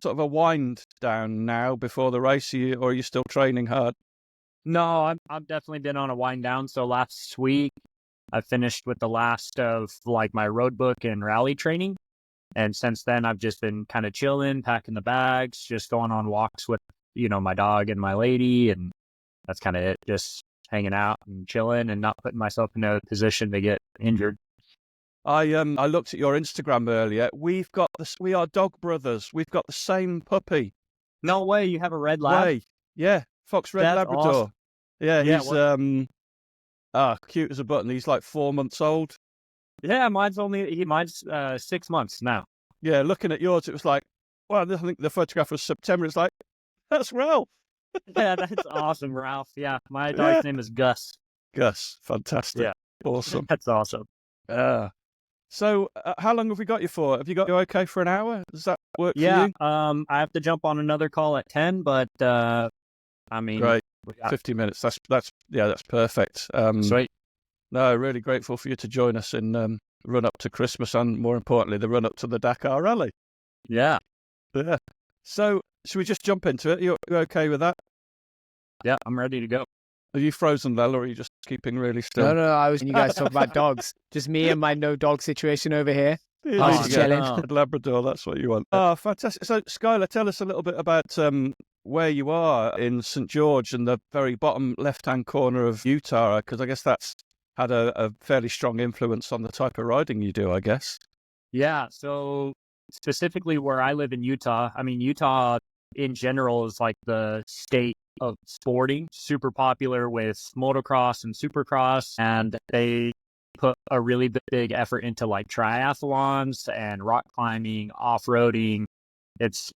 sort of a wind down now before the race, or are you still training hard? No, I've definitely been on a wind down. So last week I finished with the last of like my road book and rally training. And since then I've just been kind of chilling, packing the bags, just going on walks with, my dog and my lady. And that's kind of it. Just hanging out and chilling and not putting myself in a position to get injured. I looked at your Instagram earlier. We are dog brothers. We've got the same puppy. No way, you have a red lab? Yeah, Fox Red That's Labrador. awesome. Yeah, he's cute as a button. He's like 4 months old. Yeah, mine's 6 months now. Yeah, looking at yours, it was like, well, I think the photograph was September. It's like, that's Ralph. Yeah, that's awesome, Ralph. Yeah, my dog's name is Gus. Gus, fantastic. Yeah, awesome. That's awesome. So, how long have we got you for? Have you got you okay for an hour? Does that work for you? Yeah, I have to jump on another call at 10, but I mean, great. 50 minutes. That's perfect. Sweet. No, really grateful for you to join us in run up to Christmas and more importantly, the run up to the Dakar Rally. Yeah. So, should we just jump into it? You okay with that? Yeah, I'm ready to go. Are you frozen, Llel, or are you just keeping really still? No, I was. You guys talk about dogs. Just me and my no dog situation over here. I was chilling. Labrador, that's what you want. Oh, fantastic. So, Skyler, tell us a little bit about where you are in St. George and the very bottom left-hand corner of Utah, because I guess that's had a fairly strong influence on the type of riding you do, I guess. Yeah, so specifically where I live in Utah, I mean, Utah in general is like the state of sporting, super popular with motocross and supercross, and they put a really big effort into like triathlons and rock climbing, off-roading. It's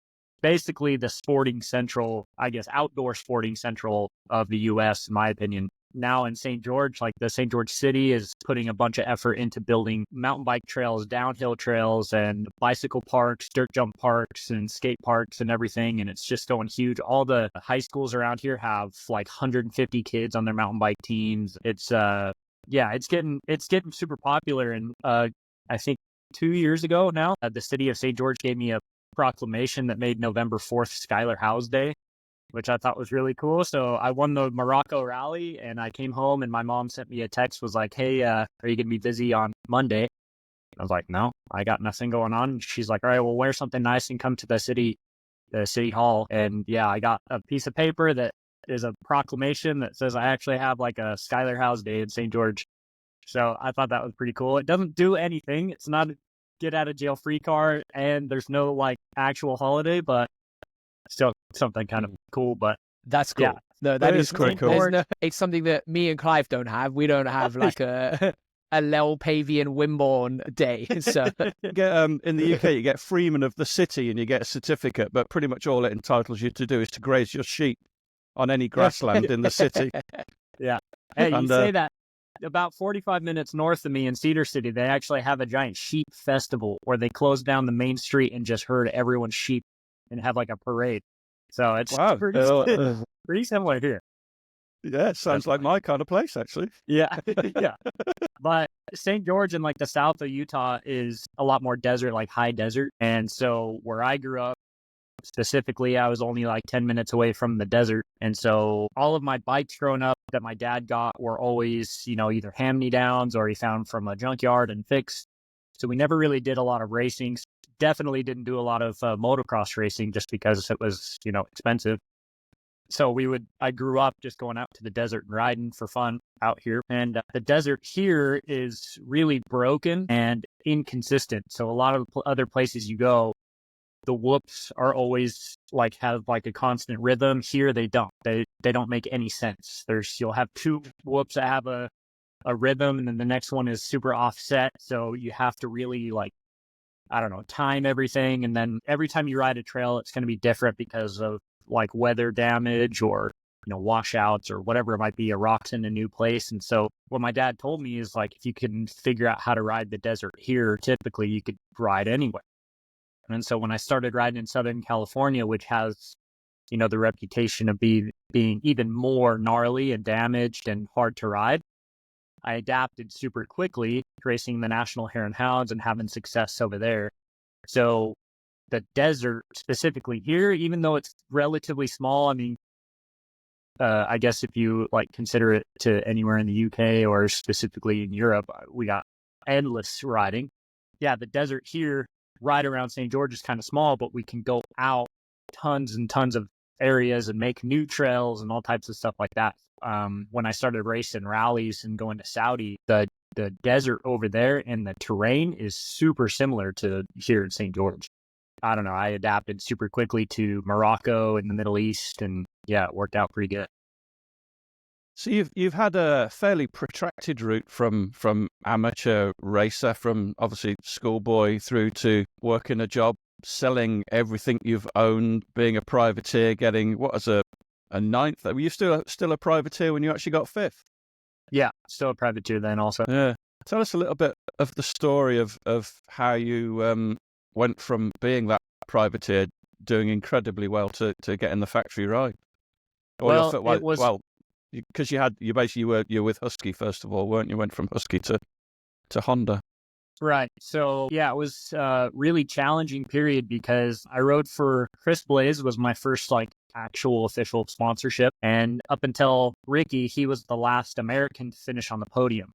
basically the sporting central, I guess, outdoor sporting central of the U.S., in my opinion. Now in St. George, like the St. George city is putting a bunch of effort into building mountain bike trails, downhill trails, and bicycle parks, dirt jump parks, and skate parks and everything. And it's just going huge. All the high schools around here have like 150 kids on their mountain bike teams. It's it's getting super popular. And I think 2 years ago now, the city of St. George gave me a proclamation that made November 4th Skyler Howes Day, which I thought was really cool. So I won the Morocco rally and I came home and my mom sent me a text, was like, hey, are you going to be busy on Monday? I was like, no, I got nothing going on. She's like, all right, well, wear something nice and come to the city hall. And yeah, I got a piece of paper that is a proclamation that says I actually have like a Skyler Howes Day in St. George. So I thought that was pretty cool. It doesn't do anything. It's not a get out of jail free card and there's no like actual holiday, but still something kind of cool. But that's cool. Yeah. No, that is pretty cool. cool. It's something that me and Clive don't have. We don't have like a Llel, Pavey and Wimborne day. So you get, in the UK, you get Freeman of the City and you get a certificate, but pretty much all it entitles you to do is to graze your sheep on any grassland in the city. Yeah. Hey, you say that. About 45 minutes north of me in Cedar City, they actually have a giant sheep festival where they close down the main street and just herd everyone's sheep and have like a parade. So it's pretty similar here. Yeah, it sounds like my kind of place, actually. Yeah. Yeah. But St. George in like the south of Utah is a lot more desert, like high desert. And so where I grew up, specifically, I was only like 10 minutes away from the desert. And so all of my bikes growing up that my dad got were always, either hand-me-downs or he found from a junkyard and fixed. So we never really did a lot of racing. Definitely didn't do a lot of motocross racing just because it was, expensive. So I grew up just going out to the desert and riding for fun out here. And the desert here is really broken and inconsistent. So a lot of other places you go, the whoops are always like have like a constant rhythm. Here they don't. They don't make any sense. You'll have two whoops that have a rhythm, and then the next one is super offset. So you have to really time everything. And then every time you ride a trail, it's going to be different because of like weather damage or washouts or whatever it might be. A rock's in a new place. And so what my dad told me is like, if you can figure out how to ride the desert here, typically you could ride anywhere. And so when I started riding in Southern California, which has, the reputation of being even more gnarly and damaged and hard to ride, I adapted super quickly, racing the National Hare and Hounds and having success over there. So the desert specifically here, even though it's relatively small. I mean, I guess if you like consider it to anywhere in the UK or specifically in Europe, we got endless riding. Yeah, the desert here, right around St. George, is kind of small, but we can go out tons and tons of areas and make new trails and all types of stuff like that. When I started racing rallies and going to Saudi, the desert over there and the terrain is super similar to here in St. George. I don't know. I adapted super quickly to Morocco and the Middle East, and yeah, it worked out pretty good. So you've had a fairly protracted route from amateur racer, from obviously schoolboy through to working a job, selling everything you've owned, being a privateer, getting what was a ninth. Were you still a privateer when you actually got fifth? Yeah, still a privateer then also. Yeah. Tell us a little bit of the story of how you went from being that privateer, doing incredibly well, to getting the factory ride. Well, it was because you were with Husky first of all, weren't you? Went from Husky to Honda. right. So yeah, it was a really challenging period because I rode for Chris Blaze, was my first like actual official sponsorship, and up until Ricky, he was the last American to finish on the podium.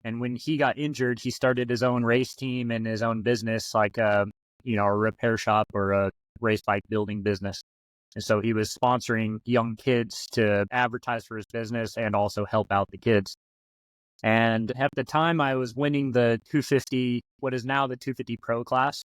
And when he got injured, he started his own race team and his own business, like a repair shop or a race bike building business. And so he was sponsoring young kids to advertise for his business and also help out the kids. And at the time, I was winning the 250, what is now the 250 Pro class.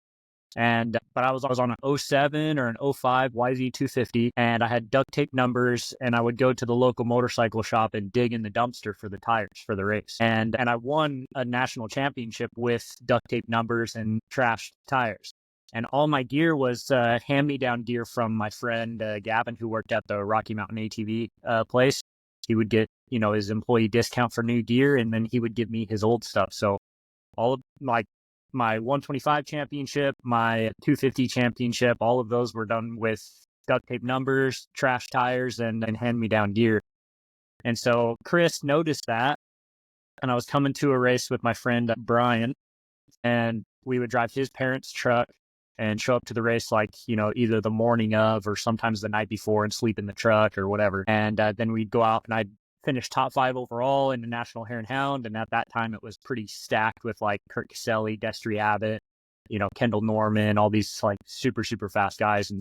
But I was on an 07 or an 05 YZ 250, and I had duct tape numbers, and I would go to the local motorcycle shop and dig in the dumpster for the tires for the race. And I won a national championship with duct tape numbers and trashed tires. And all my gear was hand-me-down gear from my friend Gavin, who worked at the Rocky Mountain ATV place. He would get, his employee discount for new gear, and then he would give me his old stuff. So all of my 125 championship, my 250 championship, all of those were done with duct tape numbers, trash tires, and hand-me-down gear. And so Chris noticed that, and I was coming to a race with my friend Brian, and we would drive his parents' truck and show up to the race like, either the morning of or sometimes the night before and sleep in the truck or whatever. And then we'd go out and I'd finish top 5 overall in the National Hare and Hound. And at that time, it was pretty stacked with like Kurt Caselli, Destry Abbott, Kendall Norman, all these like super, super fast guys.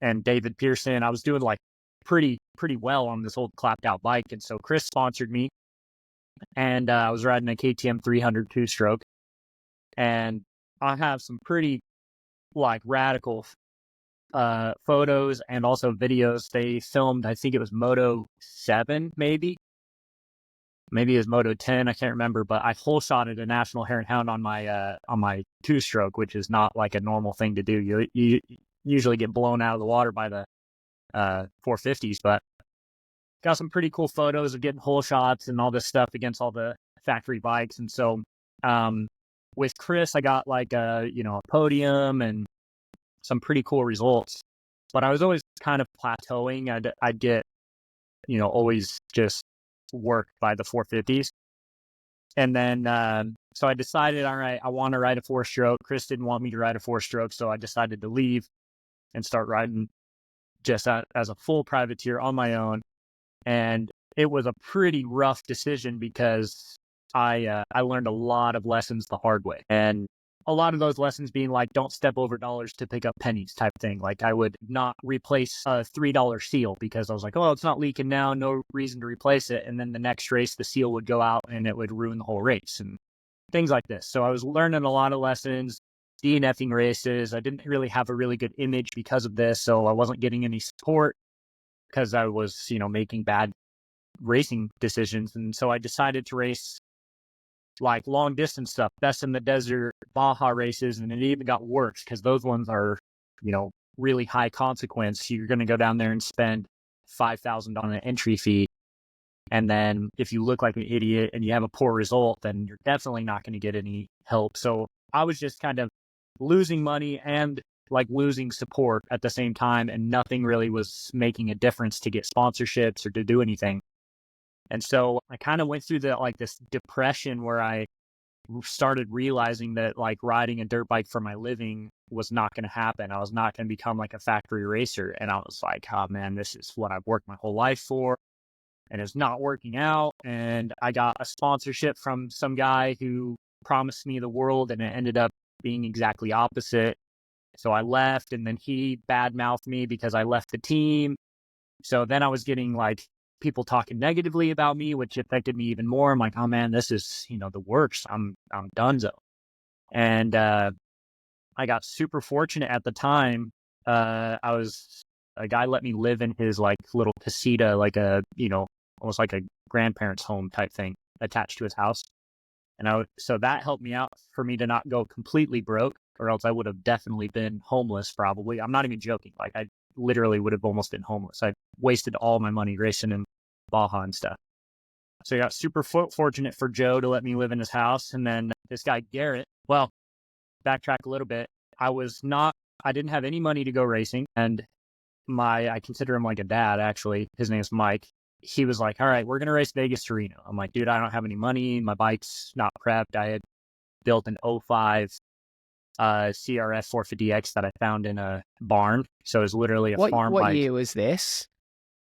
And David Pearson, I was doing like pretty well on this old clapped out bike. And so Chris sponsored me, and I was riding a KTM 300 2-stroke. And I have some pretty like radical photos and also videos. They filmed, I think it was Moto 7, maybe it was Moto 10, I can't remember, but I whole shotted a National Hare and Hound on my 2-stroke, which is not like a normal thing to do. You usually get blown out of the water by the 450s, but got some pretty cool photos of getting whole shots and all this stuff against all the factory bikes. And so with Chris, I got like a podium and some pretty cool results, but I was always kind of plateauing. I'd get, always just worked by the 450s. And then, so I decided, all right, I want to ride a 4-stroke. Chris didn't want me to ride a 4-stroke. So I decided to leave and start riding just as a full privateer on my own. And it was a pretty rough decision because I learned a lot of lessons the hard way. And a lot of those lessons being like, don't step over dollars to pick up pennies type thing. Like I would not replace a $3 seal because I was like, oh, it's not leaking now, no reason to replace it. And then the next race, the seal would go out and it would ruin the whole race and things like this. So I was learning a lot of lessons, DNFing races. I didn't really have a really good image because of this. So I wasn't getting any support because I was, making bad racing decisions. And so I decided to race like long distance stuff, best in the desert, Baja races. And it even got worse because those ones are, really high consequence. You're going to go down there and spend $5,000 on an entry fee. And then if you look like an idiot and you have a poor result, then you're definitely not going to get any help. So I was just kind of losing money and like losing support at the same time. And nothing really was making a difference to get sponsorships or to do anything. And so I kind of went through this depression where I started realizing that like riding a dirt bike for my living was not going to happen. I was not going to become like a factory racer. And I was like, oh man, this is what I've worked my whole life for. And it's not working out. And I got a sponsorship from some guy who promised me the world, and it ended up being exactly opposite. So I left, and then he badmouthed me because I left the team. So then I was getting like people talking negatively about me, which affected me even more. I'm like, oh man, this is, the worst. I'm donezo. And I got super fortunate at the time. A guy let me live in his like little casita, like a, almost like a grandparent's home type thing attached to his house. And so that helped me out for me to not go completely broke, or else I would have definitely been homeless probably. I'm not even joking. Like I literally would have almost been homeless. I wasted all my money racing in Baja and stuff. So I got super fortunate for Joe to let me live in his house. And then this guy, Garrett, well, backtrack a little bit. I didn't have any money to go racing. And I consider him like a dad, actually. His name's Mike. He was like, all right, we're going to race Vegas to Reno. I'm like, dude, I don't have any money. My bike's not prepped. I had built an 05 CRF 450X that I found in a barn. So it was literally a farm bike. What year was this?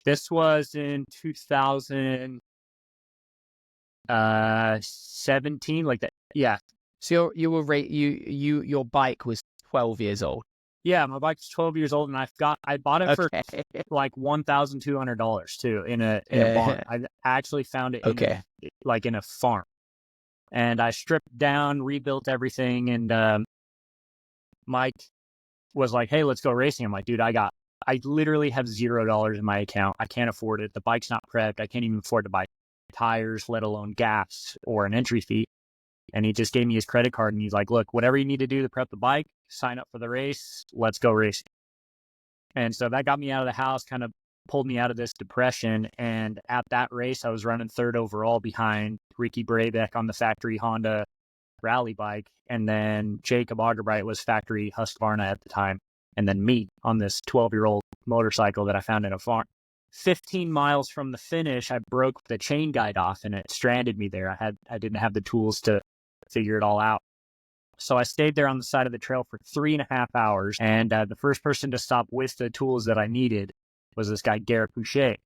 This was in 2017, like that. Yeah. So your bike was 12 years old. Yeah, my bike's 12 years old, and I bought it for like $1,200 too in a barn. I actually found it in a farm, and I stripped down, rebuilt everything, and Mike was like, "Hey, let's go racing." I'm like, "Dude, I literally have $0 in my account. I can't afford it. The bike's not prepped. I can't even afford to buy tires, let alone gas or an entry fee." And he just gave me his credit card, and he's like, look, whatever you need to do to prep the bike, sign up for the race, let's go racing. And so that got me out of the house, kind of pulled me out of this depression. And at that race, I was running third overall behind Ricky Brabeck on the factory Honda rally bike. And then Jacob Augerbright was factory Husqvarna at the time. And then me on this 12-year-old motorcycle that I found in a farm. 15 miles from the finish, I broke the chain guide off, and it stranded me there. I didn't have the tools to figure it all out. So I stayed there on the side of the trail for 3.5 hours. And the first person to stop with the tools that I needed was this guy, Garrett Boucher.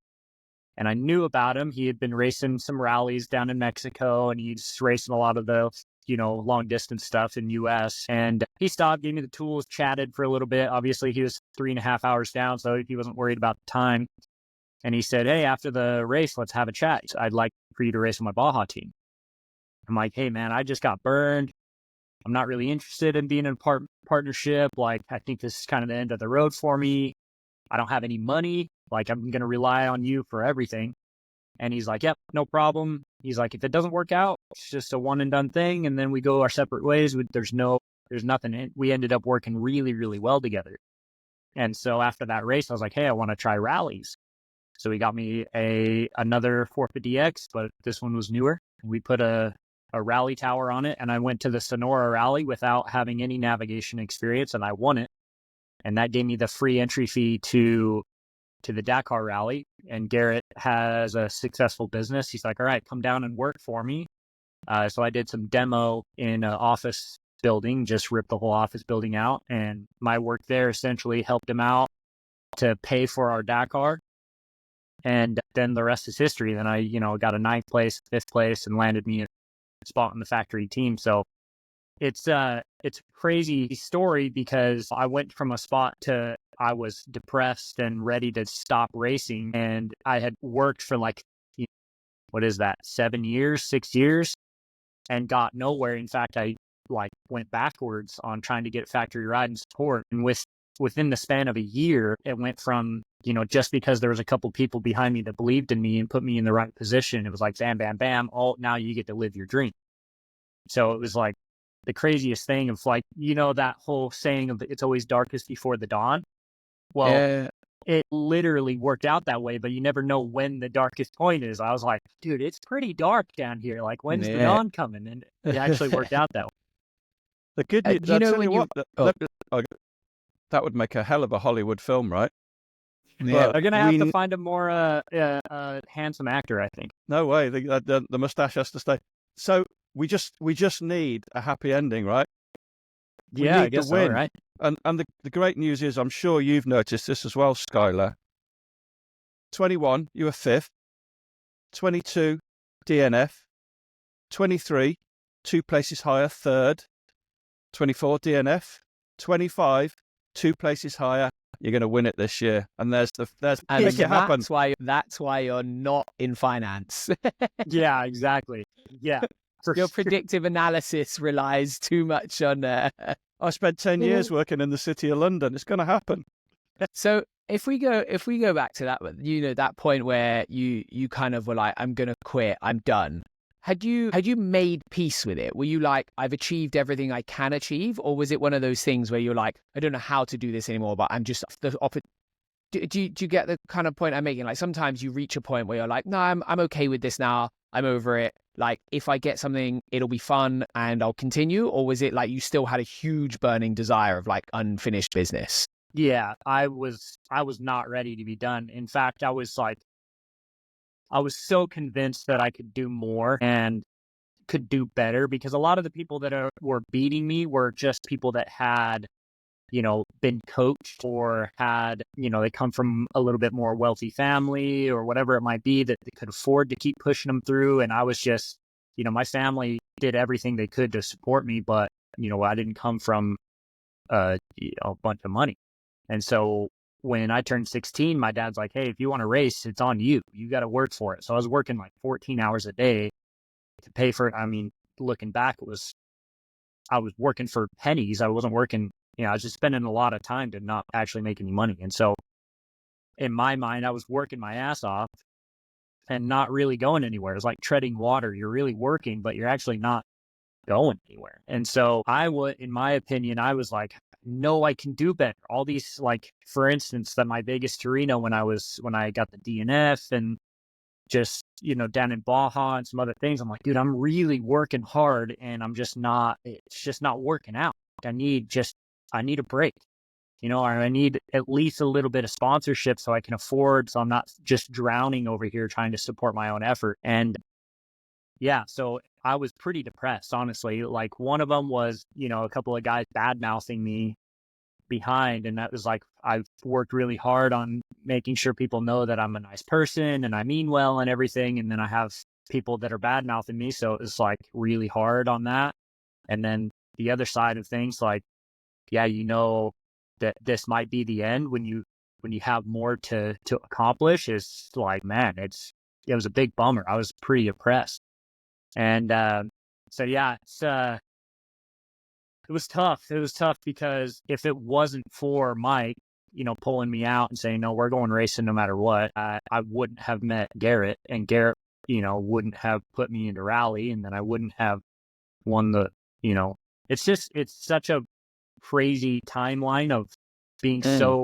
And I knew about him. He had been racing some rallies down in Mexico, and he's racing a lot of the, long distance stuff in US. And he stopped, gave me the tools, chatted for a little bit. Obviously he was 3.5 hours down, so he wasn't worried about the time. And he said, hey, after the race, let's have a chat. I'd like for you to race with my Baja team. I'm like, hey, man, I just got burned. I'm not really interested in being in a partnership. Like, I think this is kind of the end of the road for me. I don't have any money. Like, I'm going to rely on you for everything. And he's like, yep, no problem. He's like, if it doesn't work out, it's just a one and done thing. And then we go our separate ways. There's nothing. We ended up working really, really well together. And so after that race, I was like, hey, I want to try rallies. So he got me another 450X, but this one was newer. We put a rally tower on it, and I went to the Sonora Rally without having any navigation experience, and I won it. And that gave me the free entry fee to the Dakar Rally. And Garrett has a successful business. He's like, all right, come down and work for me. So I did some demo in an office building, just ripped the whole office building out. And my work there essentially helped him out to pay for our Dakar. And then the rest is history. Then I, got a 9th place, 5th place, and landed me a spot in the factory team. So it's a crazy story, because I went from a spot to I was depressed and ready to stop racing. And I had worked for 6 years and got nowhere. In fact, I went backwards on trying to get factory ride and support. And within the span of a year, it went from, just because there was a couple people behind me that believed in me and put me in the right position, it was like, bam, bam, bam. Oh, now you get to live your dream. So it was like the craziest thing of that whole saying of it's always darkest before the dawn. Well, It literally worked out that way, but you never know when the darkest point is. I was like, dude, it's pretty dark down here. Like, when's the dawn coming? And it actually worked out that way. The good news, that would make a hell of a Hollywood film, right? Yeah, they're gonna have to find a more handsome actor, I think. No way, the mustache has to stay. So we just need a happy ending, right? We Yeah, I need the guess so, win. right? And the great news is, I'm sure you've noticed this as well, Skyler. 21, you were fifth. 22, DNF. 23, 2 places higher, third. 24, DNF. 25, 2 places higher. You're going to win it this year. And there's And make it happen. that's why you're not in finance. Yeah, exactly. Yeah. Your Sure. predictive analysis relies too much on. I spent 10 years working in the city of London. It's going to happen. So if we go back to that, that point where you kind of were like, I'm going to quit, I'm done. Had you made peace with it? Were you like, I've achieved everything I can achieve? Or was it one of those things where you're like, I don't know how to do this anymore, but I'm just do you get the kind of point I'm making? Like sometimes you reach a point where you're like, no, I'm okay with this now. I'm over it. Like if I get something, it'll be fun and I'll continue. Or was it like you still had a huge burning desire of like unfinished business? Yeah, I was not ready to be done. In fact, I was so convinced that I could do more and could do better, because a lot of the people that were beating me were just people that had, been coached or had, they come from a little bit more wealthy family or whatever it might be that they could afford to keep pushing them through. And I was just, my family did everything they could to support me, but, I didn't come from a bunch of money. And so when I turned 16, my dad's like, hey, if you want to race, it's on you. You got to work for it. So I was working like 14 hours a day to pay for it. I mean, looking back, I was working for pennies. I wasn't working, I was just spending a lot of time to not actually make any money. And so in my mind, I was working my ass off and not really going anywhere. It's like treading water. You're really working, but you're actually not going anywhere. And so in my opinion, I was like, no, I can do better. All these, like, for instance, that my Vegas Torino, when I got the DNF and just, down in Baja and some other things, I'm like, dude, I'm really working hard and it's just not working out. I need a break, or I need at least a little bit of sponsorship so I can afford, so I'm not just drowning over here trying to support my own effort. And yeah, so I was pretty depressed, honestly. Like one of them was, a couple of guys bad mouthing me behind. And that was like, I've worked really hard on making sure people know that I'm a nice person and I mean well and everything. And then I have people that are bad mouthing me. So it's like really hard on that. And then the other side of things, like, yeah, that this might be the end when you have more to accomplish, is like, man, it was a big bummer. I was pretty depressed. And so, yeah, it was tough. It was tough because if it wasn't for Mike, pulling me out and saying, no, we're going racing no matter what, I wouldn't have met Garrett, and Garrett, wouldn't have put me into rally, and then I wouldn't have won the, it's such a crazy timeline of being so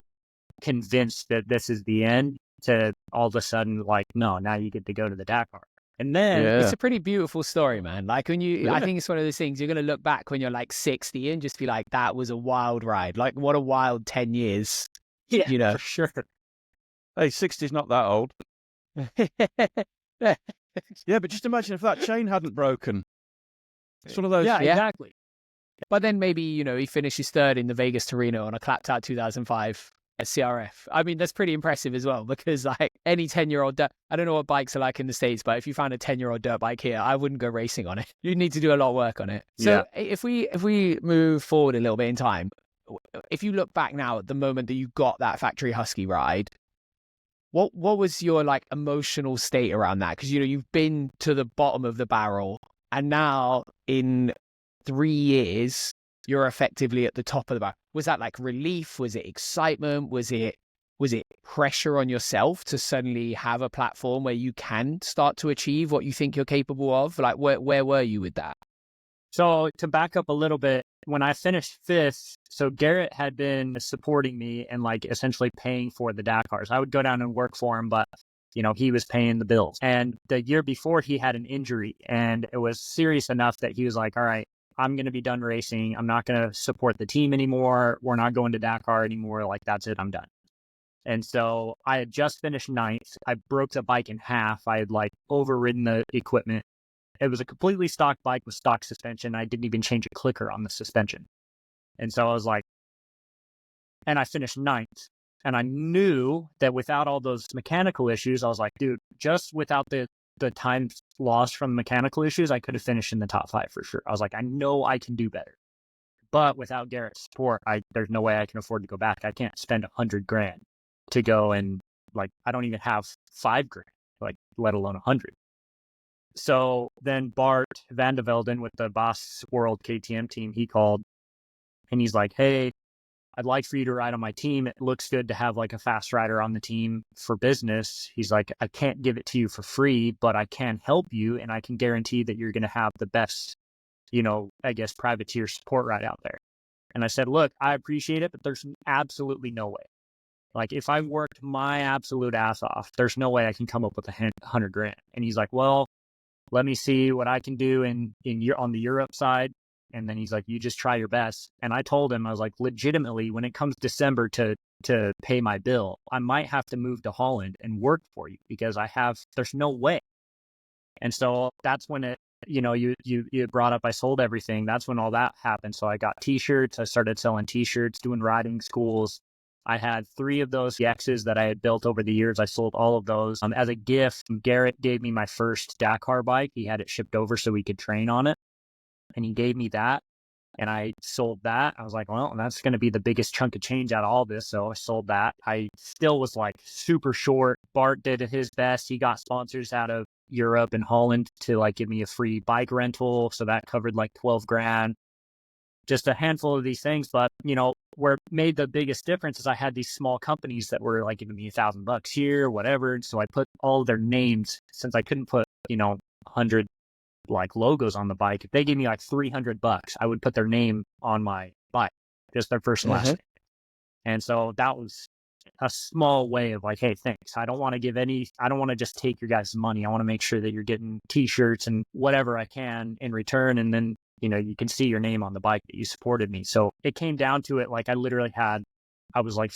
convinced that this is the end to all of a sudden, like, no, now you get to go to the Dakar. And then it's a pretty beautiful story, man. Like I think it's one of those things you're going to look back when you're like 60 and just be like, that was a wild ride. Like what a wild 10 years. Yeah, for sure. Hey, 60's not that old. Yeah, but just imagine if that chain hadn't broken. It's one of those. Yeah, exactly. But then maybe, he finishes third in the Vegas Torino on a clapped out 2005 CRF. I mean, that's pretty impressive as well, because like any 10-year-old, I don't know what bikes are like in the States, but if you found a 10-year-old dirt bike here, I wouldn't go racing on it. You'd need to do a lot of work on it. So if we move forward a little bit in time, if you look back now at the moment that you got that Factory Husky ride, what was your like emotional state around that? Because, you've been to the bottom of the barrel and now in 3 years, you're effectively at the top of the barrel. Was that like relief? Was it excitement? Was it pressure on yourself to suddenly have a platform where you can start to achieve what you think you're capable of? Like where were you with that? So to back up a little bit, when I finished fifth, so Garrett had been supporting me and like essentially paying for the Dakars. I would go down and work for him, but he was paying the bills. And the year before he had an injury and it was serious enough that he was like, all right, I'm going to be done racing. I'm not going to support the team anymore. We're not going to Dakar anymore. Like, that's it. I'm done. And so I had just finished ninth. I broke the bike in half. I had like overridden the equipment it was a completely stock bike with stock suspension. I didn't even change a clicker on the suspension. And so I was like, and I finished ninth. And I knew that without all those mechanical issues, I was like, dude, just without the time lost from mechanical issues, I could have finished in the top 5 for sure. I was like, I know I can do better. But without Garrett's support, there's no way I can afford to go back. I can't spend $100,000 to go, and like, I don't even have $5,000, like, let alone 100. So then Bart Van de Velden with the Boss World KTM team, he called and he's like, hey, I'd like for you to ride on my team. It looks good to have like a fast rider on the team for business. He's like, I can't give it to you for free, but I can help you, and I can guarantee that you're going to have the best, I guess, privateer support right out there. And I said, look, I appreciate it, but there's absolutely no way. Like, if I worked my absolute ass off, there's no way I can come up with $100,000. And he's like, well, let me see what I can do on the Europe side. And then he's like, you just try your best. And I told him, I was like, legitimately, when it comes December to pay my bill, I might have to move to Holland and work for you, because there's no way. And so that's when it, you brought up, I sold everything. That's when all that happened. So I got t-shirts. I started selling t-shirts, doing riding schools. I had 3 of those X's that I had built over the years. I sold all of those. As a gift, Garrett gave me my first Dakar bike. He had it shipped over so we could train on it. And he gave me that, and I sold that. I was like, well, that's going to be the biggest chunk of change out of all this. So I sold that. I still was like super short. Bart did his best. He got sponsors out of Europe and Holland to like give me a free bike rental. So that covered like $12,000. Just a handful of these things. But, where it made the biggest difference is I had these small companies that were like giving me $1,000 here, whatever. And so I put all their names, since I couldn't put, 100 like logos on the bike. If they gave me like $300, I would put their name on my bike, just their first and last name. And so that was a small way of like, hey, thanks. I don't want to just take your guys' money. I want to make sure that you're getting t-shirts and whatever I can in return. And then, you can see your name on the bike that you supported me. So it came down to it. Like, I was like,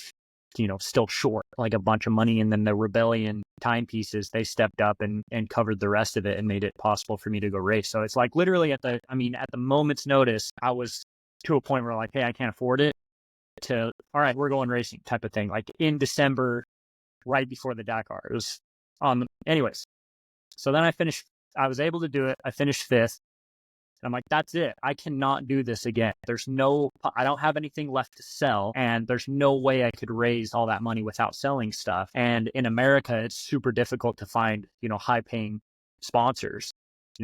still short like a bunch of money. And then the Rebellion timepieces, they stepped up and covered the rest of it and made it possible for me to go race. So it's like literally at the moment's notice, I was to a point where like, hey, I can't afford it, to, all right, we're going racing type of thing. Like in December, right before the Dakar, it was anyways. So then I was able to do it. I finished 5th. And I'm like, that's it. I cannot do this again. I don't have anything left to sell, and there's no way I could raise all that money without selling stuff. And in America, it's super difficult to find, high paying sponsors.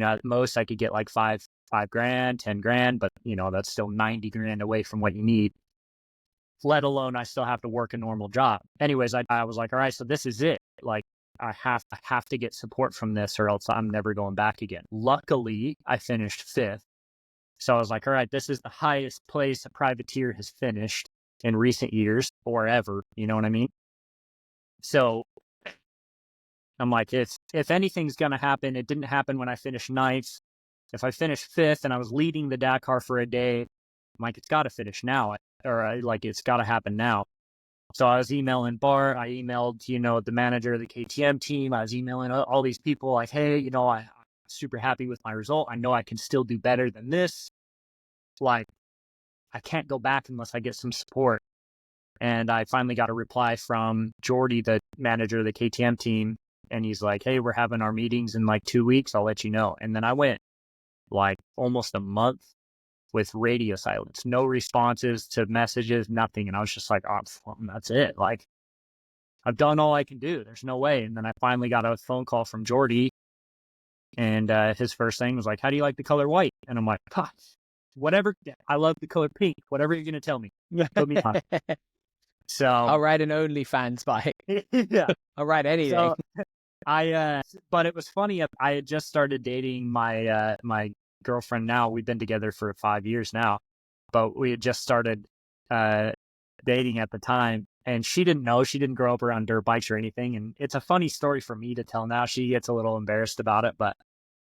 At most I could get like $5,000, $10,000, but that's still $90,000 away from what you need. Let alone I still have to work a normal job. Anyways, I was like, all right, so this is it. Like, I have to get support from this, or else I'm never going back again. Luckily, I finished 5th. So I was like, all right, this is the highest place a privateer has finished in recent years or ever. You know what I mean? So I'm like, if anything's going to happen, it didn't happen when I finished 9th. If I finished 5th and I was leading the Dakar for a day, I'm like, it's got to finish now, or like, it's got to happen now. So I was emailing Bart. I emailed, the manager of the KTM team. I was emailing all these people like, hey, I'm super happy with my result. I know I can still do better than this. Like, I can't go back unless I get some support. And I finally got a reply from Jordy, the manager of the KTM team. And he's like, hey, we're having our meetings in like 2 weeks. I'll let you know. And then I went like almost a month with radio silence, no responses to messages, nothing. And I was just like, oh, that's it. Like, I've done all I can do. There's no way. And then I finally got a phone call from Jordy, and his first thing was like, how do you like the color white? And I'm like, whatever. I love the color pink. Whatever you're going to tell me. Put me on. So I'll ride an OnlyFans bike. Yeah. I'll ride anything. So, but it was funny. I had just started dating my girlfriend now. We've been together for 5 years now, but we had just started dating at the time, and she didn't know. She didn't grow up around dirt bikes or anything, and it's a funny story for me to tell now. She gets a little embarrassed about it, but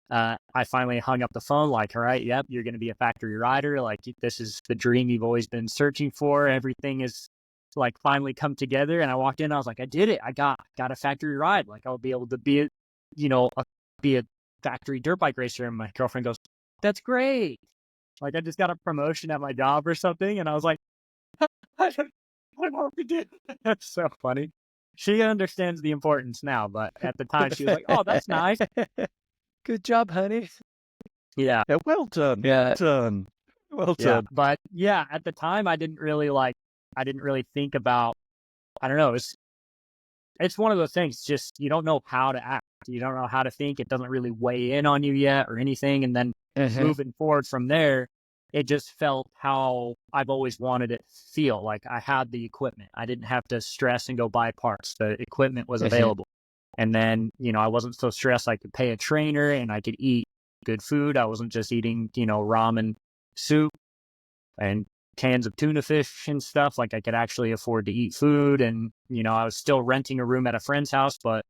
I finally hung up the phone like, all right, yep, you're going to be a factory rider. Like, this is the dream you've always been searching for. Everything is like finally come together. And I walked in, I was like, I did it. I got a factory ride. Like, I'll be able to be a factory dirt bike racer. And my girlfriend goes, that's great. Like I just got a promotion at my job or something. And I was like, I don't know what to do. That's so funny. She understands the importance now, but at the time she was like, oh, that's nice. Good job, honey. Yeah. Well done. Yeah. Done. Well Yeah. done. But yeah, at the time I didn't really think about, I don't know. It's one of those things, just you don't know how to act. You don't know how to think. It doesn't really weigh in on you yet or anything. And then moving forward from there, it just felt how I've always wanted it to feel. Like I had the equipment. I didn't have to stress and go buy parts. The equipment was available. And then, I wasn't so stressed. I could pay a trainer and I could eat good food. I wasn't just eating, ramen soup and cans of tuna fish and stuff. Like I could actually afford to eat food. And, I was still renting a room at a friend's house, but,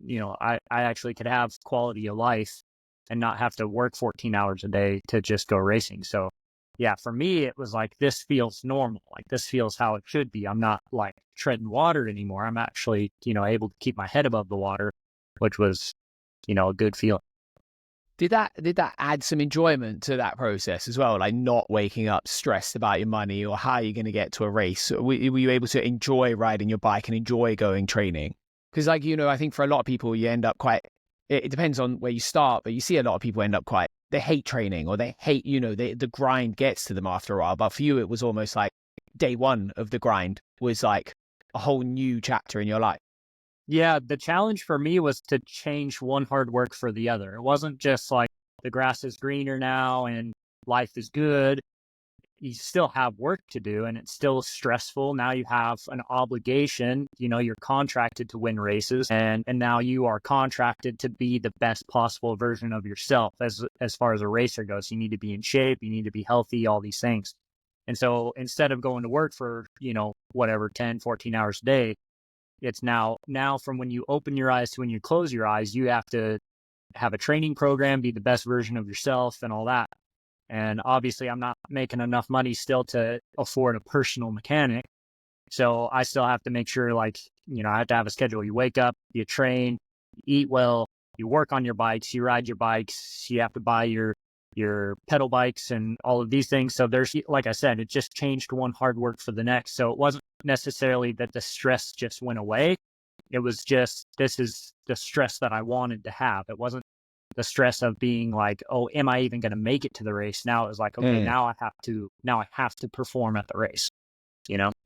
I actually could have quality of life and not have to work 14 hours a day to just go racing. So yeah, for me, it was like, this feels normal. Like this feels how it should be. I'm not like treading water anymore. I'm actually, able to keep my head above the water, which was, a good feeling. Did that add some enjoyment to that process as well? Like not waking up stressed about your money or how you're going to get to a race? Were you able to enjoy riding your bike and enjoy going training? Because like, I think for a lot of people, you end up it depends on where you start, but you see a lot of people end up they hate training or they hate, the grind gets to them after a while. But for you, it was almost like day one of the grind was like a whole new chapter in your life. Yeah, the challenge for me was to change one hard work for the other. It wasn't just like the grass is greener now and life is good. You still have work to do and it's still stressful. Now you have an obligation, you're contracted to win races and now you are contracted to be the best possible version of yourself as far as a racer goes. You need to be in shape, you need to be healthy, all these things. And so instead of going to work for, whatever, 10, 14 hours a day, it's now from when you open your eyes to when you close your eyes, you have to have a training program, be the best version of yourself and all that. And obviously I'm not making enough money still to afford a personal mechanic. So I still have to make sure I have to have a schedule. You wake up, you train, you eat well, you work on your bikes, you ride your bikes, you have to buy your pedal bikes and all of these things. So there's, like I said, it just changed one hard work for the next. So it wasn't necessarily that the stress just went away. It was just, this is the stress that I wanted to have. It wasn't the stress of being like, oh, am I even going to make it to the race? Now it was like, okay, now I have to perform at the race,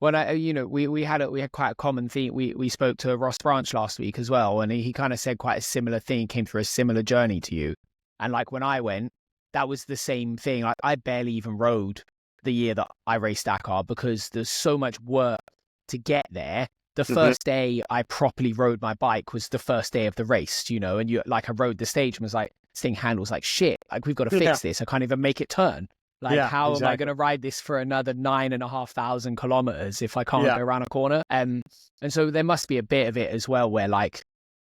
Well, we had quite a common theme. We spoke to Ross Branch last week as well. And he kind of said quite a similar thing, came through a similar journey to you. And like when I went, that was the same thing. I barely even rode the year that I raced Dakar because there's so much work to get there. The first day I properly rode my bike was the first day of the race, and I rode the stage and was like, this thing handles like shit. Like, we've got to fix this. I can't even make it turn. Like, how am I going to ride this for another 9,500 kilometers if I can't go around a corner? And so there must be a bit of it as well where like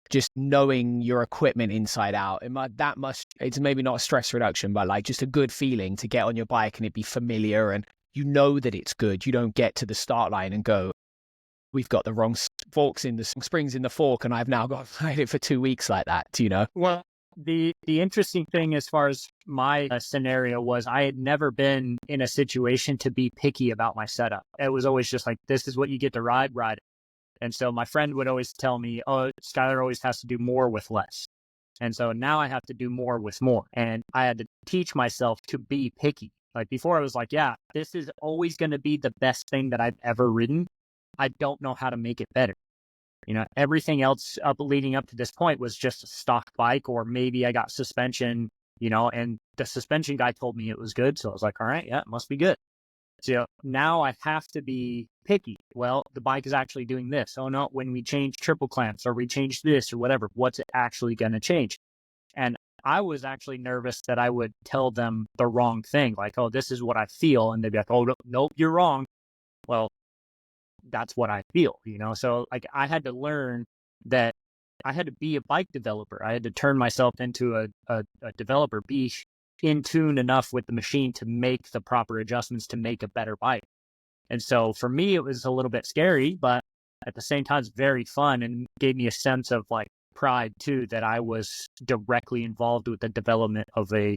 just knowing your equipment inside out, it's maybe not a stress reduction, but like just a good feeling to get on your bike and it be familiar and that it's good. You don't get to the start line and go, we've got the wrong forks in the springs in the fork, and I've now got to ride it for 2 weeks like that, Well, the interesting thing as far as my scenario was I had never been in a situation to be picky about my setup. It was always just like, this is what you get to ride it. And so my friend would always tell me, oh, Skyler always has to do more with less. And so now I have to do more with more. And I had to teach myself to be picky. Like before I was like, yeah, this is always going to be the best thing that I've ever ridden. I don't know how to make it better. Everything else leading up to this point was just a stock bike, or maybe I got suspension, and the suspension guy told me it was good. So I was like, all right, yeah, it must be good. So now I have to be picky. Well, the bike is actually doing this. Oh no, when we change triple clamps or we change this or whatever, what's it actually going to change? And I was actually nervous that I would tell them the wrong thing. Like, oh, this is what I feel. And they'd be like, oh, nope, you're wrong. Well, that's what I feel, So like I had to learn that I had to be a bike developer. I had to turn myself into a developer, be in tune enough with the machine to make the proper adjustments to make a better bike. And so for me, it was a little bit scary, but at the same time, it's very fun and gave me a sense of like pride too that I was directly involved with the development of a,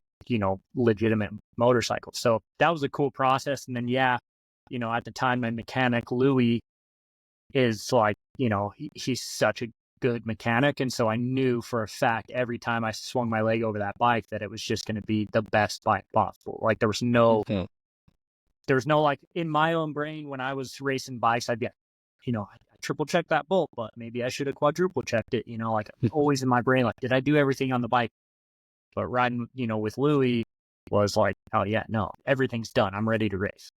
legitimate motorcycle. So that was a cool process. And then, at the time, my mechanic, Louis, is like, he's such a good mechanic. And so I knew for a fact every time I swung my leg over that bike that it was just going to be the best bike possible. Like there was no like in my own brain when I was racing bikes, I'd be, I triple checked that bolt, but maybe I should have quadruple checked it, like always in my brain, like, did I do everything on the bike? But riding, with Louis was like, oh yeah, no, everything's done. I'm ready to race,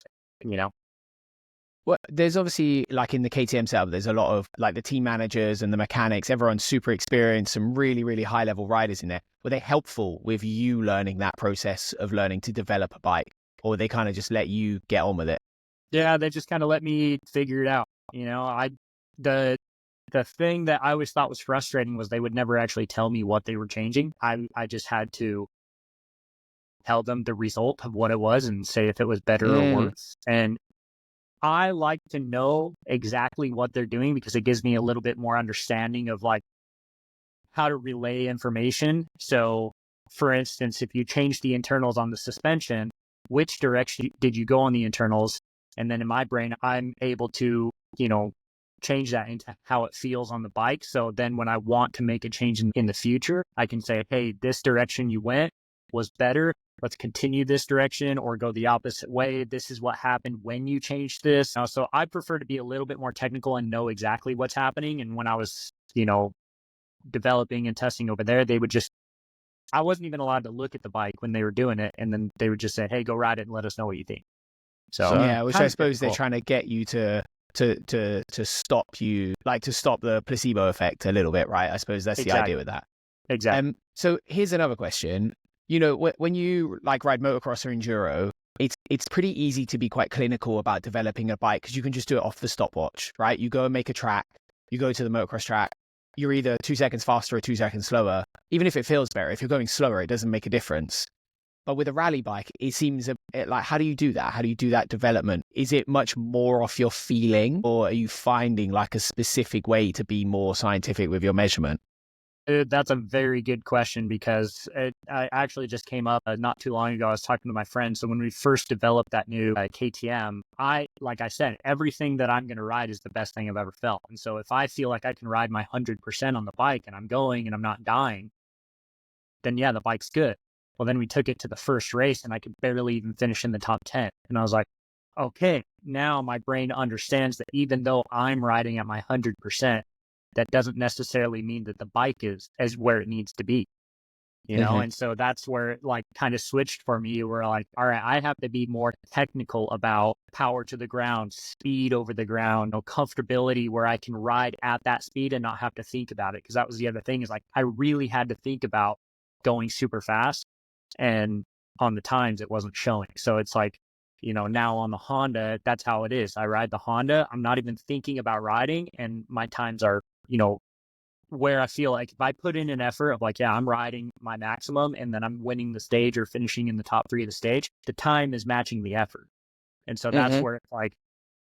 Well, there's obviously, like in the KTM setup, there's a lot of like the team managers and the mechanics, everyone's super experienced, some really, really high level riders in there. Were they helpful with you learning that process of learning to develop a bike, or they kind of just let you get on with it? Yeah, they just kind of let me figure it out. The thing that I always thought was frustrating was they would never actually tell me what they were changing. I just had to tell them the result of what it was and say if it was better or worse. And I like to know exactly what they're doing because it gives me a little bit more understanding of like how to relay information. So for instance, if you change the internals on the suspension, which direction did you go on the internals? And then in my brain, I'm able to, change that into how it feels on the bike. So then when I want to make a change in the future, I can say, hey, this direction you went was better. Let's continue this direction or go the opposite way. This is what happened when you changed this. So I prefer to be a little bit more technical and know exactly what's happening. And when I was, developing and testing over there, I wasn't even allowed to look at the bike when they were doing it. And then they would just say, hey, go ride it and let us know what you think. So yeah, which I suppose they're trying to get you to stop you, like to stop the placebo effect a little bit, right? I suppose that's the idea with that. Exactly. So here's another question. When you like ride motocross or enduro, it's pretty easy to be quite clinical about developing a bike because you can just do it off the stopwatch, right? You go and make a track, you go to the motocross track, you're either 2 seconds faster or 2 seconds slower. Even if it feels better, if you're going slower, it doesn't make a difference. But with a rally bike, it seems like, how do you do that? How do you do that development? Is it much more off your feeling, or are you finding like a specific way to be more scientific with your measurement? That's a very good question because I actually just came up not too long ago. I was talking to my friend. So when we first developed that new KTM, like I said, everything that I'm going to ride is the best thing I've ever felt. And so if I feel like I can ride my 100% on the bike and I'm going and I'm not dying, then yeah, the bike's good. Well, then we took it to the first race and I could barely even finish in the top 10. And I was like, okay, now my brain understands that even though I'm riding at my 100%, that doesn't necessarily mean that the bike is where it needs to be, And so that's where it like kind of switched for me. Where like, all right, I have to be more technical about power to the ground, speed over the ground, comfortability where I can ride at that speed and not have to think about it. Because that was the other thing is like, I really had to think about going super fast. And on the times it wasn't showing. So it's like, now on the Honda, that's how it is. I ride the Honda. I'm not even thinking about riding and my times are, where I feel like if I put in an effort of like, yeah, I'm riding my maximum and then I'm winning the stage or finishing in the top 3 of the stage, the time is matching the effort. And so that's where it's like,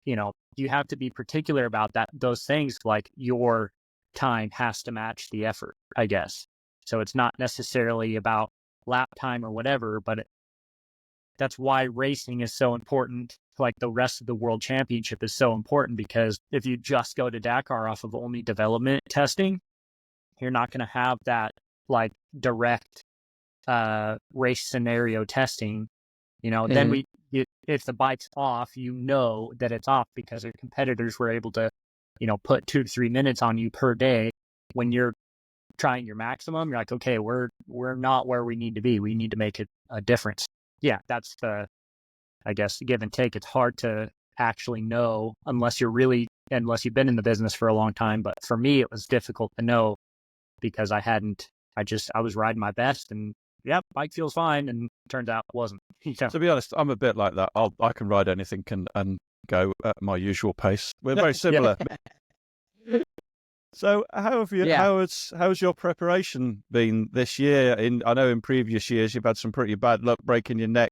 you have to be particular about those things, like your time has to match the effort, I guess. So it's not necessarily about lap time or whatever, but that's why racing is so important. Like the rest of the world championship is so important because if you just go to Dakar off of only development testing, you're not going to have that like direct race scenario testing. Then if the bike's off, that it's off because your competitors were able to, put 2 to 3 minutes on you per day. When you're trying your maximum, you're like, okay, we're not where we need to be. We need to make it a difference. Yeah, that's the, I guess, give and take. It's hard to actually know unless you've been in the business for a long time. But for me, it was difficult to know because I was riding my best and yep, bike feels fine. And it turns out it wasn't. To be honest, I'm a bit like that. I can ride anything and go at my usual pace. We're very similar. So how have you? Yeah. How's your preparation been this year? I know in previous years you've had some pretty bad luck breaking your neck.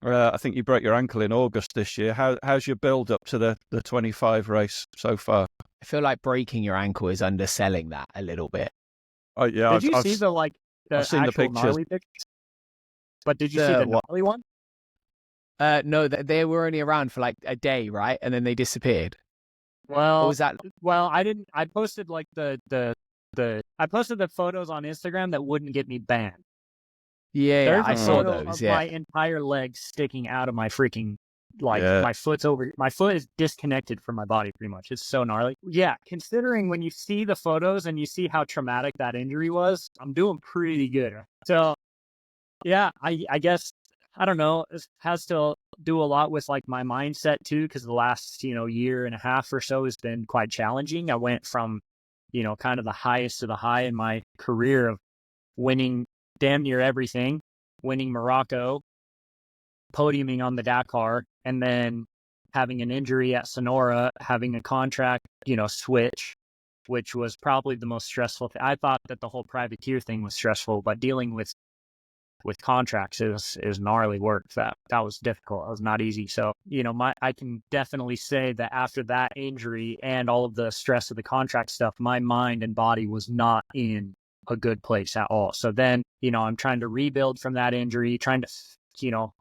I think you broke your ankle in August this year. How's your build up to the 25 race so far? I feel like breaking your ankle is underselling that a little bit. Oh yeah, Did you see the I've seen the actual pictures. gnarly pictures? But did you see the gnarly one? No, they were only around for like a day, right? And then they disappeared. Or Well, was that? well, I didn't. I posted like I posted the photos on Instagram that wouldn't get me banned. Yeah, There's I a saw photo those. of Yeah. my entire leg sticking out of my freaking Yeah. my foot is disconnected from my body pretty much. It's so gnarly. Yeah, considering when you see the photos and you see how traumatic that injury was, I'm doing pretty good. So yeah, I guess I don't know. It has to do a lot with like my mindset too, because the last year and a half or so has been quite challenging. I went from kind of the highest to the high in my career of winning damn near everything, winning Morocco, podiuming on the Dakar, and then having an injury at Sonora, having a contract switch, which was probably the most stressful thing. I thought that the whole privateer thing was stressful, but dealing with contracts is gnarly work. That was difficult. It was not easy. So, I can definitely say that after that injury and all of the stress of the contract stuff, my mind and body was not in a good place at all. So then, I'm trying to rebuild from that injury, trying to,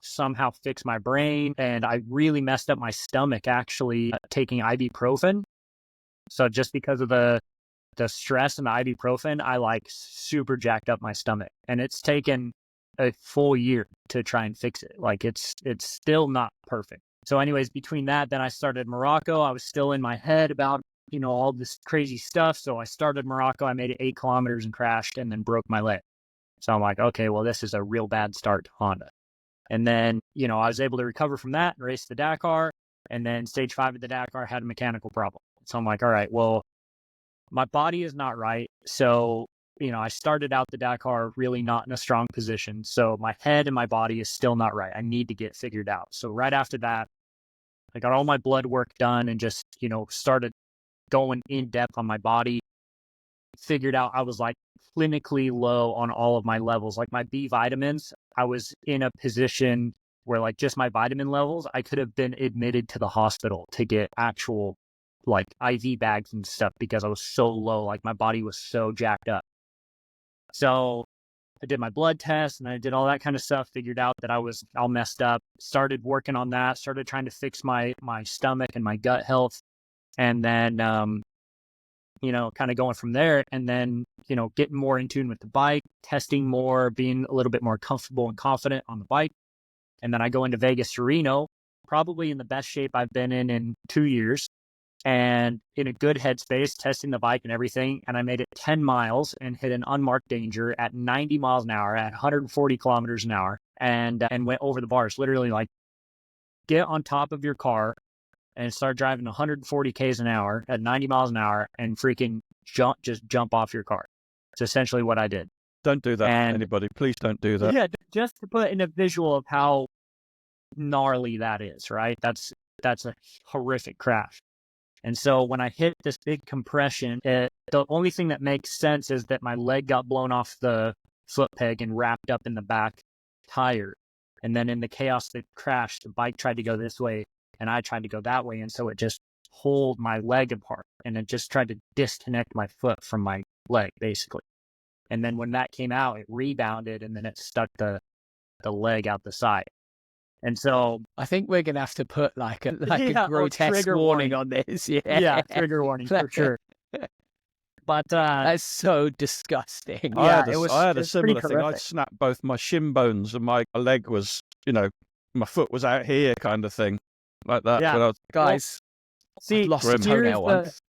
somehow fix my brain. And I really messed up my stomach actually taking ibuprofen. So just because of the stress and the ibuprofen, I like super jacked up my stomach, and it's taken a full year to try and fix it. Like it's still not perfect. So anyways, between that, then I started Morocco. I was still in my head about, all this crazy stuff. So I started Morocco. I made it 8 kilometers and crashed and then broke my leg. So I'm like, okay, well, this is a real bad start to Honda. And then, I was able to recover from that and race the Dakar. And then stage 5 of the Dakar had a mechanical problem. So I'm like, all right, well, my body is not right. So I started out the Dakar really not in a strong position. So my head and my body is still not right. I need to get figured out. So right after that, I got all my blood work done and just, started going in depth on my body. Figured out I was like clinically low on all of my levels. Like my B vitamins, I was in a position where like just my vitamin levels, I could have been admitted to the hospital to get actual like IV bags and stuff because I was so low. Like my body was so jacked up. So I did my blood test and I did all that kind of stuff, figured out that I was all messed up, started working on that, started trying to fix my stomach and my gut health. And then, kind of going from there, and then, getting more in tune with the bike, testing more, being a little bit more comfortable and confident on the bike. And then I go into Vegas to Reno, probably in the best shape I've been in 2 years. And in a good headspace, testing the bike and everything. And I made it 10 miles and hit an unmarked danger at 90 miles an hour at 140 kilometers an hour and went over the bars. Literally like get on top of your car and start driving 140 Ks an hour at 90 miles an hour and freaking jump off your car. It's essentially what I did. Don't do that, anybody. Please don't do that. Yeah, just to put in a visual of how gnarly that is, right? That's a horrific crash. And so when I hit this big compression, the only thing that makes sense is that my leg got blown off the foot peg and wrapped up in the back tire. And then in the chaos that crashed, the bike tried to go this way and I tried to go that way. And so it just pulled my leg apart and it just tried to disconnect my foot from my leg, basically. And then when that came out, it rebounded and then it stuck the leg out the side. And so I think we're gonna have to put like a grotesque trigger warning on this. Yeah, trigger warning for sure. But that's so disgusting. I had a similar thing. I snapped both my shin bones and my leg was, my foot was out here, kind of thing, like that. Yeah, guys, see, lost a toenail once.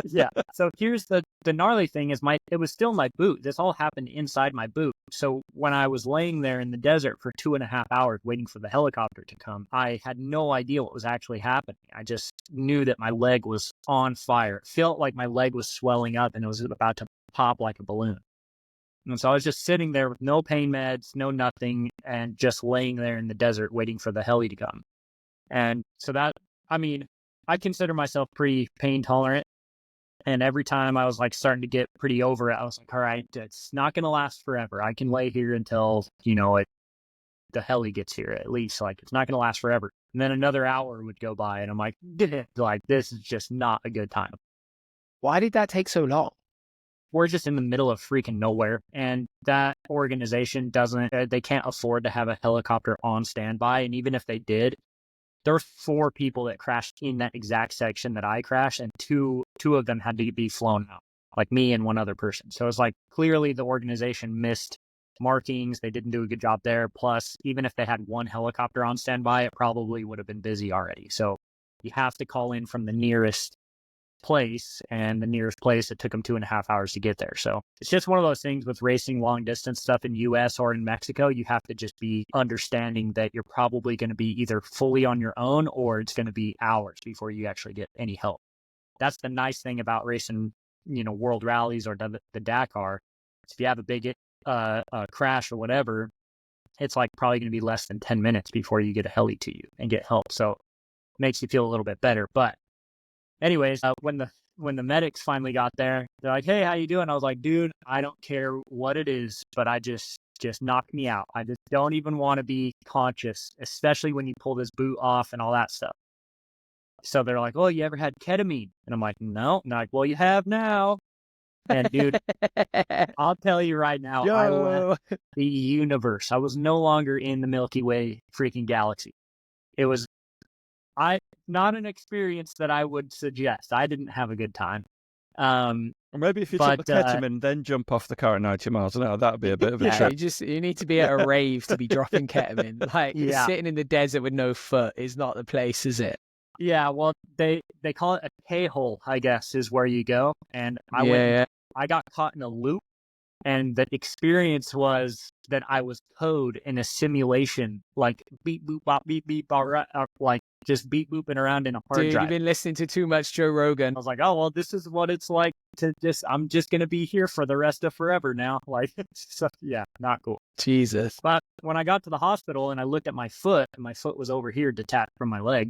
Yeah. So here's the gnarly thing is it was still my boot. This all happened inside my boot. So when I was laying there in the desert for 2.5 hours waiting for the helicopter to come, I had no idea what was actually happening. I just knew that my leg was on fire. It felt like my leg was swelling up and it was about to pop like a balloon. And so I was just sitting there with no pain meds, no nothing, and just laying there in the desert waiting for the heli to come. And so I consider myself pretty pain tolerant. And every time I was like starting to get pretty over it, I was like, all right, it's not going to last forever. I can lay here until, the heli gets here at least. Like, it's not going to last forever. And then another hour would go by and I'm like, this is just not a good time. Why did that take so long? we're just in the middle of freaking nowhere. And that organization they can't afford to have a helicopter on standby. And even if they did, there were 4 people that crashed in that exact section that I crashed, and two of them had to be flown out, like me and one other person. So it's like, clearly the organization missed markings. They didn't do a good job there. Plus, even if they had one helicopter on standby, it probably would have been busy already. So you have to call in from the nearest place, and the nearest place, it took them 2.5 hours to get there. So it's just one of those things with racing long distance stuff in US or in Mexico. You have to just be understanding that you're probably going to be either fully on your own, or it's going to be hours before you actually get any help. That's the nice thing about racing, world rallies or the Dakar. If you have a big crash or whatever, it's like probably going to be less than 10 minutes before you get a heli to you and get help. So it makes you feel a little bit better. But anyways, when the medics finally got there, they're like, "Hey, how you doing?" I was like, "Dude, I don't care what it is, but I just knocked me out. I just don't even want to be conscious, especially when you pull this boot off and all that stuff." So they're like, "Oh, you ever had ketamine?" And I'm like, "No." And they're like, "Well, you have now." And dude, I'll tell you right now, I left the universe. I was no longer in the Milky Way freaking galaxy. It was not an experience that I would suggest. I didn't have a good time. Or maybe if you took the ketamine, then jump off the car at 90 miles an hour, that would be a bit of a trip. You need to be at a rave to be dropping ketamine. Like, sitting in the desert with no foot is not the place, is it? Yeah, well, they call it a K-hole, I guess, is where you go. And I got caught in a loop. And the experience was that I was code in a simulation, like beep, boop, bop, beep, beep, like just beep, booping around in a hard drive. You've been listening to too much Joe Rogan. I was like, oh, well, this is what it's like to I'm just going to be here for the rest of forever now. Like, so, yeah, not cool. Jesus. But when I got to the hospital and I looked at my foot, and my foot was over here detached from my leg,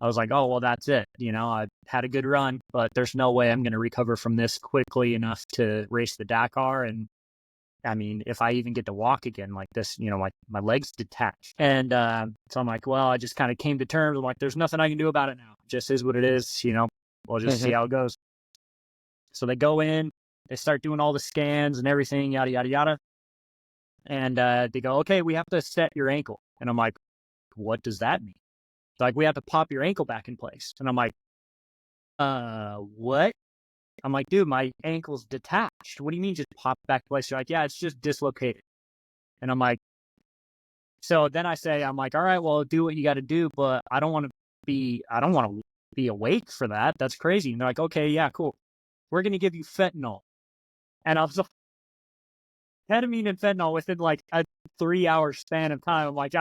I was like, oh, well, that's it. I had a good run, but there's no way I'm going to recover from this quickly enough to race the Dakar. And I mean, if I even get to walk again like this, like my legs detached. And so I'm like, well, I just kind of came to terms. I'm like, there's nothing I can do about it now. It just is what it is. We'll just see how it goes. So they go in, they start doing all the scans and everything, yada, yada, yada. And they go, okay, we have to set your ankle. And I'm like, what does that mean? Like, we have to pop your ankle back in place. And I'm like, what? I'm like, dude, my ankle's detached. What do you mean just pop back in place? You're like, yeah, it's just dislocated. And I'm like, so then I say, I'm like, all right, well, do what you got to do, but I don't want to be awake for that. That's crazy. And they're like, okay, yeah, cool. We're going to give you fentanyl. And I was like, ketamine and fentanyl within like a 3-hour span of time. I'm like,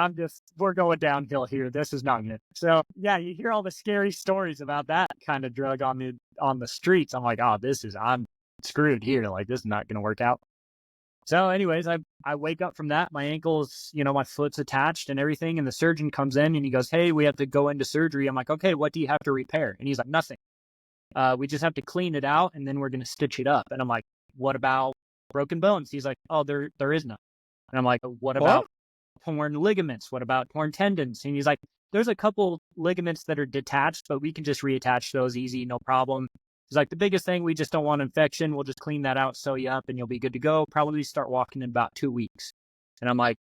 we're going downhill here. This is not good. So yeah, you hear all the scary stories about that kind of drug on the streets. I'm like, oh, I'm screwed here. Like, this is not going to work out. So anyways, I wake up from that. My ankle's, my foot's attached and everything. And the surgeon comes in and he goes, hey, we have to go into surgery. I'm like, okay, what do you have to repair? And he's like, nothing. We just have to clean it out and then we're going to stitch it up. And I'm like, what about broken bones? He's like, oh, there is none. And I'm like, what about torn ligaments? What about torn tendons? And he's like, there's a couple ligaments that are detached, but we can just reattach those easy, no problem. He's like, the biggest thing, we just don't want infection. We'll just clean that out, sew you up, and you'll be good to go. Probably start walking in about 2 weeks. And I'm like,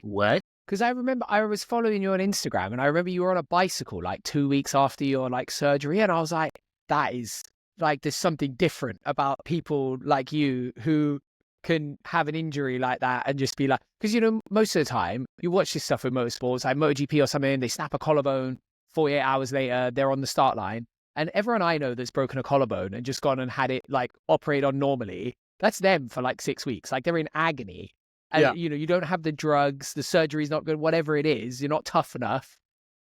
what? Because I remember I was following you on Instagram, and I remember you were on a bicycle like 2 weeks after your surgery, and I was like, that is like, there's something different about people like you who can have an injury like that and just be like, because most of the time you watch this stuff with motorsports, like MotoGP or something, they snap a collarbone, 48 hours later they're on the start line, and everyone I know that's broken a collarbone and just gone and had it like operated on normally, that's them for like 6 weeks. Like, they're in agony, and you don't have the drugs, the surgery's not good, whatever it is, you're not tough enough.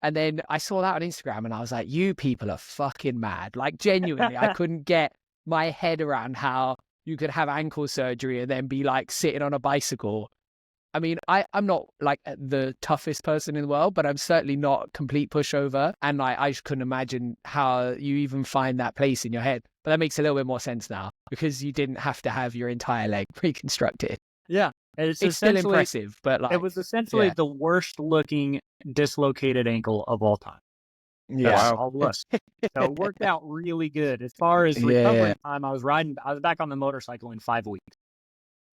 And then I saw that on Instagram and I was like, you people are fucking mad. Like, genuinely, I couldn't get my head around how you could have ankle surgery and then be like sitting on a bicycle. I mean, I'm not like the toughest person in the world, but I'm certainly not a complete pushover. And I just couldn't imagine how you even find that place in your head. But that makes a little bit more sense now, because you didn't have to have your entire leg reconstructed. Yeah. It's still impressive, but like, it was essentially the worst looking dislocated ankle of all time. Yeah. All of us. So it worked out really good. As far as Yeah. recovery time, I was back on the motorcycle in 5 weeks.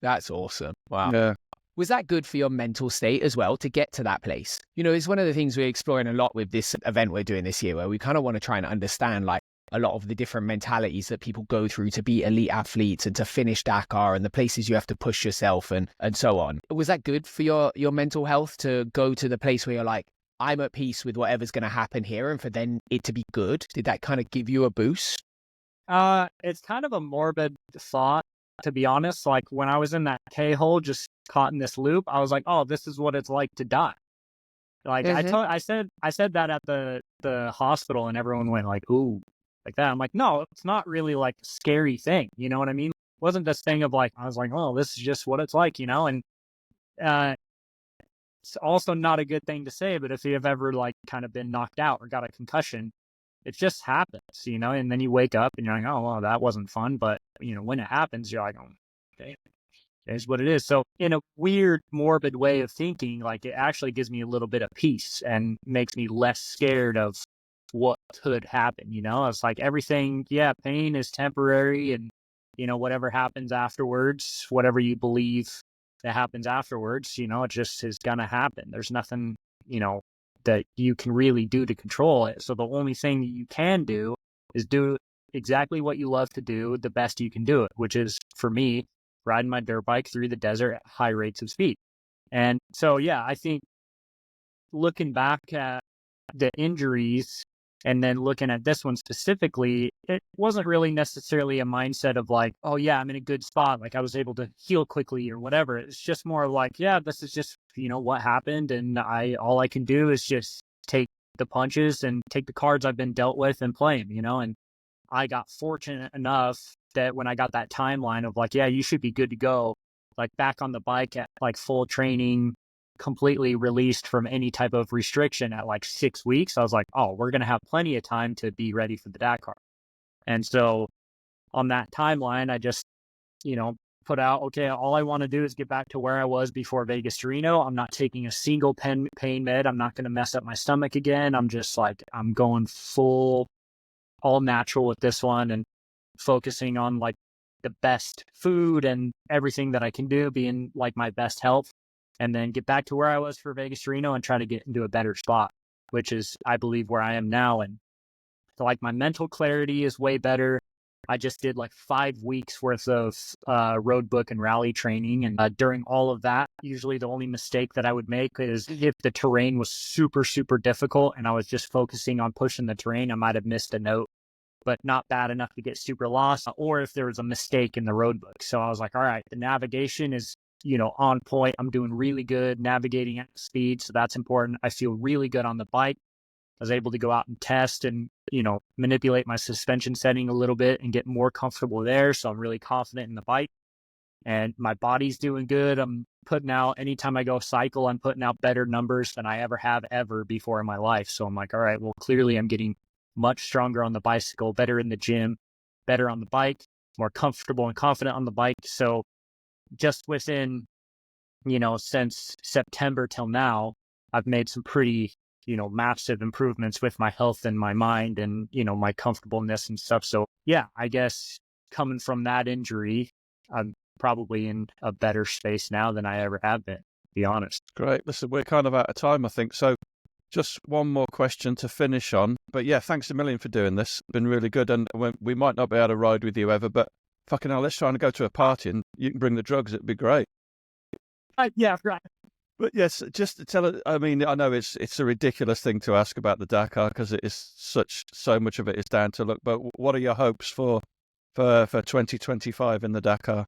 That's awesome. Wow. Yeah. Was that good for your mental state as well to get to that place? You know, it's one of the things we're exploring a lot with this event we're doing this year, where we kind of want to try and understand like a lot of the different mentalities that people go through to be elite athletes and to finish Dakar and the places you have to push yourself and so on. Was that good for your mental health to go to the place where you're like, I'm at peace with whatever's going to happen here, and for then it to be good? Did that kind of give you a boost? It's kind of a morbid thought, to be honest. Like when I was in that K-hole, just caught in this loop, I was like, oh, this is what it's like to die. Like I said that at the hospital, and everyone went like, ooh, like that. I'm like, no, it's not really like a scary thing. You know what I mean? It wasn't this thing of like, I was like, oh, this is just what it's like, and it's also not a good thing to say, but if you've ever like kind of been knocked out or got a concussion, it just happens, and then you wake up and you're like, oh, well, that wasn't fun. But, when it happens, you're like, oh, okay, it's what it is. So in a weird, morbid way of thinking, like it actually gives me a little bit of peace and makes me less scared of what could happen. It's like everything, pain is temporary, and, whatever happens afterwards, whatever you believe that happens afterwards, it just is going to happen. There's nothing, that you can really do to control it. So the only thing that you can do is do exactly what you love to do, the best you can do it, which is, for me, riding my dirt bike through the desert at high rates of speed. And so, I think looking back at the injuries and then looking at this one specifically, it wasn't really necessarily a mindset of like, oh yeah, I'm in a good spot, like I was able to heal quickly or whatever. It's just more like, yeah, this is just, what happened, and all I can do is just take the punches and take the cards I've been dealt with and play them, and I got fortunate enough that when I got that timeline of like, yeah, you should be good to go, like back on the bike at like full training, completely released from any type of restriction at like 6 weeks, I was like, oh, we're going to have plenty of time to be ready for the Dakar. And so on that timeline, I just, put out, okay, all I want to do is get back to where I was before Vegas to Reno. I'm not taking a single pain med. I'm not going to mess up my stomach again. I'm just like, I'm going full, all natural with this one, and focusing on like the best food and everything that I can do, being like my best health, and then get back to where I was for Vegas to Reno and try to get into a better spot, which is, I believe, where I am now. And so like my mental clarity is way better. I just did like 5 weeks worth of road book and rally training. And during all of that, usually the only mistake that I would make is if the terrain was super, super difficult and I was just focusing on pushing the terrain, I might have missed a note, but not bad enough to get super lost, or if there was a mistake in the road book. So I was like, all right, the navigation is, on point. I'm doing really good navigating at speed. So that's important. I feel really good on the bike. I was able to go out and test and, manipulate my suspension setting a little bit and get more comfortable there. So I'm really confident in the bike, and my body's doing good. I'm putting out, anytime I go cycle, I'm putting out better numbers than I ever before in my life. So I'm like, all right, well, clearly I'm getting much stronger on the bicycle, better in the gym, better on the bike, more comfortable and confident on the bike. So just within, since September till now, I've made some pretty, massive improvements with my health and my mind and, my comfortableness and stuff. So yeah, I guess coming from that injury, I'm probably in a better space now than I ever have been, to be honest. Great. Listen, we're kind of out of time, I think. So just one more question to finish on. But yeah, thanks a million for doing this. It's been really good. And we might not be able to ride with you ever, but fucking hell, let's try and go to a party and you can bring the drugs. It'd be great. Yeah, right. But yes, just to tell it, I mean, I know it's a ridiculous thing to ask about the Dakar because it is so much of it is down to luck. But what are your hopes for 2025 in the Dakar?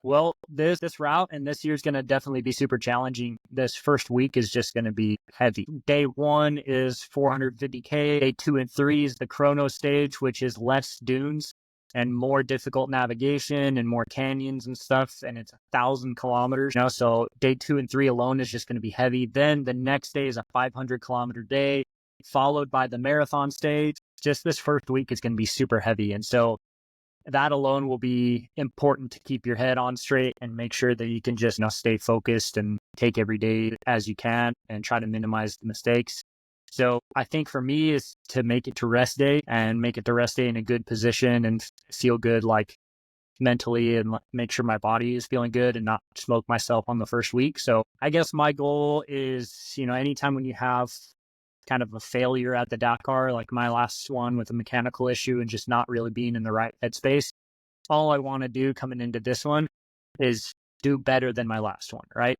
Well, this route and this year's going to definitely be super challenging. This first week is just going to be heavy. Day 1 is 450K. Day 2 and 3 is the chrono stage, which is less dunes and more difficult navigation and more canyons and stuff. And it's 1,000 kilometers. So day 2 and 3 alone is just going to be heavy. Then the next day is a 500-kilometer day, followed by the marathon stage. Just this first week is going to be super heavy. And so that alone will be important to keep your head on straight and make sure that you can just stay focused and take every day as you can and try to minimize the mistakes. So I think for me is to make it to rest day and make it to rest day in a good position and feel good, like mentally, and make sure my body is feeling good and not smoke myself on the first week. So I guess my goal is, anytime when you have kind of a failure at the Dakar, like my last one with a mechanical issue and just not really being in the right headspace, all I want to do coming into this one is do better than my last one, right?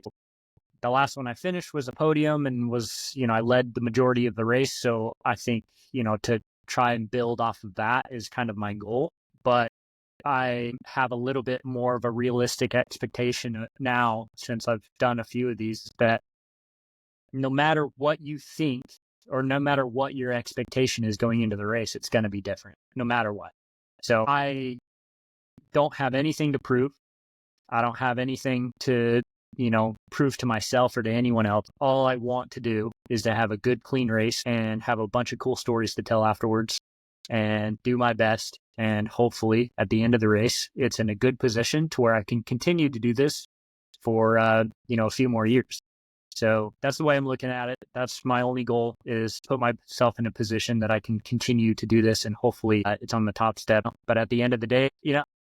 The last one I finished was a podium and was, I led the majority of the race. So I think, to try and build off of that is kind of my goal. But I have a little bit more of a realistic expectation now, since I've done a few of these, that no matter what you think or no matter what your expectation is going into the race, it's going to be different no matter what. So I don't have anything to prove. I don't have anything to prove to myself or to anyone else. All I want to do is to have a good, clean race and have a bunch of cool stories to tell afterwards and do my best. And hopefully at the end of the race, it's in a good position to where I can continue to do this for, a few more years. So that's the way I'm looking at it. That's my only goal, is put myself in a position that I can continue to do this, and hopefully it's on the top step. But at the end of the day,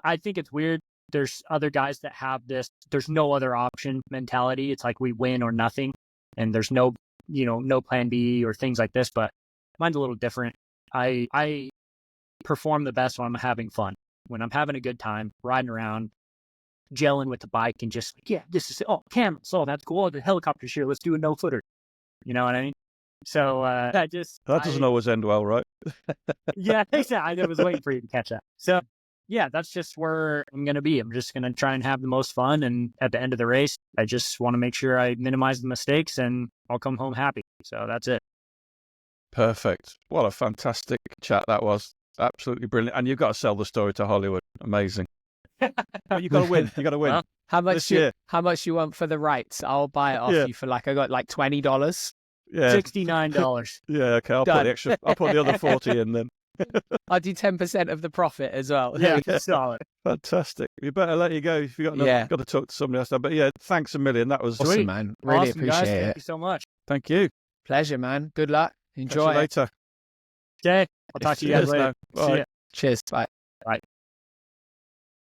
I think it's weird. There's other guys that have this, there's no other option mentality. It's like we win or nothing. And there's no plan B or things like this, but mine's a little different. I perform the best when I'm having fun, when I'm having a good time, riding around, gelling with the bike and just, this is, cameras. Oh, that's cool. The helicopter's here. Let's do a no footer. You know what I mean? So that doesn't always end well, right? Yeah, exactly. I was waiting for you to catch that. So yeah, that's just where I'm going to be. I'm just going to try and have the most fun. And at the end of the race, I just want to make sure I minimize the mistakes and I'll come home happy. So that's it. Perfect. What a fantastic chat that was. Absolutely brilliant. And you've got to sell the story to Hollywood. Amazing. But you've got to win. You've got to win. Well, how much you want for the rights? I'll buy it off you for I got $20. Yeah. $69. Yeah, okay. I'll put the other 40 in then. I'll do 10% of the profit as well. Yeah, solid. Fantastic. We better let you go if you've got to talk to somebody else. But yeah, thanks a million. That was awesome, man. Really appreciate guys. it. Thank you so much. Thank you. Pleasure, man. Good luck. Enjoy. Catch you later. Okay. I'll talk to you guys later. Bye. Cheers. Bye. Bye.